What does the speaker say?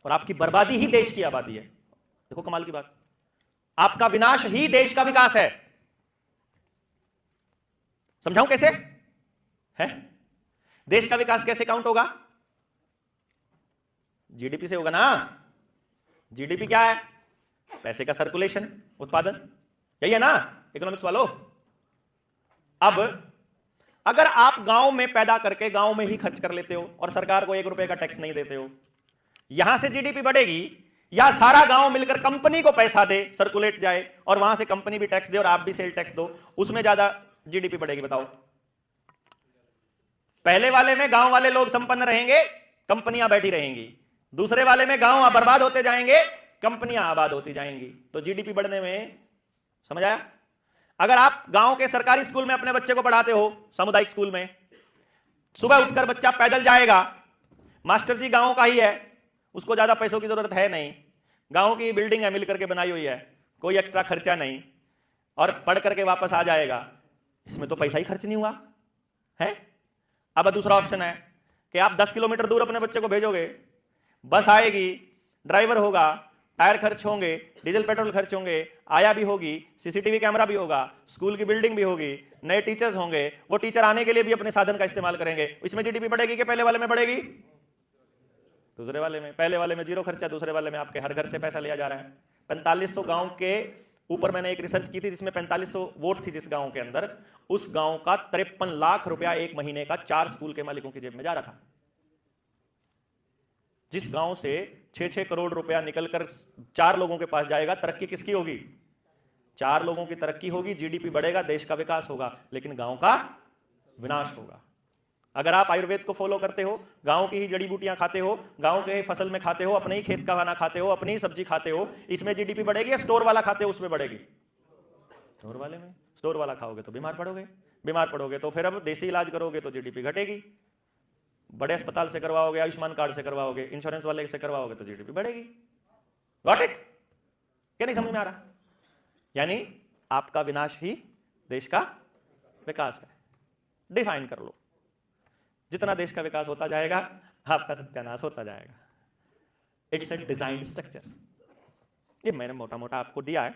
और आपकी बर्बादी ही देश की आबादी है। देखो कमाल की बात, आपका विनाश ही देश का विकास है। समझाऊं कैसे है? देश का विकास कैसे काउंट होगा? जीडीपी से होगा ना। जीडीपी क्या है? पैसे का सर्कुलेशन, उत्पादन, यही है ना इकोनॉमिक्स वालों। अब अगर आप गांव में पैदा करके गांव में ही खर्च कर लेते हो और सरकार को 1 रुपए का टैक्स नहीं देते हो, यहां से जीडीपी बढ़ेगी या सारा गांव मिलकर कंपनी को पैसा दे, सर्कुलेट जाए और वहां से कंपनी भी टैक्स दे और आप भी सेल टैक्स दो, उसमें ज्यादा जीडीपी बढ़ेगी? बताओ। पहले वाले में गांव वाले लोग संपन्न रहेंगे, कंपनियां बैठी रहेंगी। दूसरे वाले में गांव बर्बाद होते जाएंगे, कंपनियां आबाद होती जाएंगी। तो जीडीपी बढ़ने में, समझ आया? अगर आप गांव के सरकारी स्कूल में अपने बच्चे को पढ़ाते हो, सामुदायिक स्कूल में, सुबह उठकर बच्चा पैदल जाएगा, मास्टर जी गांव का ही है, उसको ज्यादा पैसों की जरूरत है नहीं, गांव की बिल्डिंग है मिल करके बनाई हुई है, कोई एक्स्ट्रा खर्चा नहीं, और पढ़ करके वापस आ जाएगा, इसमें तो पैसा ही खर्च नहीं हुआ है। अब दूसरा ऑप्शन है कि आप 10 किलोमीटर दूर अपने बच्चे को भेजोगे, बस आएगी, ड्राइवर होगा, टायर खर्च होंगे, डीजल पेट्रोल खर्च होंगे, आया भी होगी, सीसीटीवी कैमरा भी होगा, स्कूल की बिल्डिंग भी होगी, नए टीचर्स होंगे, वो टीचर आने के लिए भी अपने साधन का इस्तेमाल करेंगे। इसमें जीडीपी बढ़ेगी कि पहले वाले में बढ़ेगी? दूसरे वाले में। पहले वाले में जीरो खर्चा, दूसरे वाले में आपके हर घर से पैसा लिया जा रहा है। 4500 गांव के ऊपर मैंने एक रिसर्च की थी जिसमें 4500 वोट थी जिस गांव के अंदर, उस गांव का 53 लाख रुपया एक महीने का 4 स्कूल के मालिकों की जेब में जा रहा था। जिस गांव से 6-6 करोड़ रुपया निकलकर 4 लोगों के पास जाएगा, तरक्की किसकी होगी? 4 लोगों की तरक्की होगी, जीडीपी बढ़ेगा, देश का विकास होगा, लेकिन गांव का विनाश होगा। अगर आप आयुर्वेद को फॉलो करते हो, गांव की ही जड़ी बूटियां खाते हो, गांव के फसल में खाते हो, अपने ही खेत का खाना खाते हो, अपनी ही सब्जी खाते हो, इसमें जीडीपी बढ़ेगी या स्टोर वाला खाते हो उसमें बढ़ेगी? स्टोर वाले में। स्टोर वाला खाओगे तो बीमार पड़ोगे, बीमार पड़ोगे तो फिर अब देसी इलाज करोगे तो जीडीपी घटेगी, बड़े अस्पताल से करवाओगे, आयुष्मान कार्ड से करवाओगे, इंश्योरेंस वाले से करवाओगे तो जीडीपी बढ़ेगी। Got it? क्या नहीं समझ में आ रहा? यानी आपका विनाश ही देश का विकास है। डिफाइन कर लो। जितना देश का विकास होता जाएगा, आपका सत्यानाश होता जाएगा। It's a design structure. ये मैंने मोटा मोटा आपको दिया है।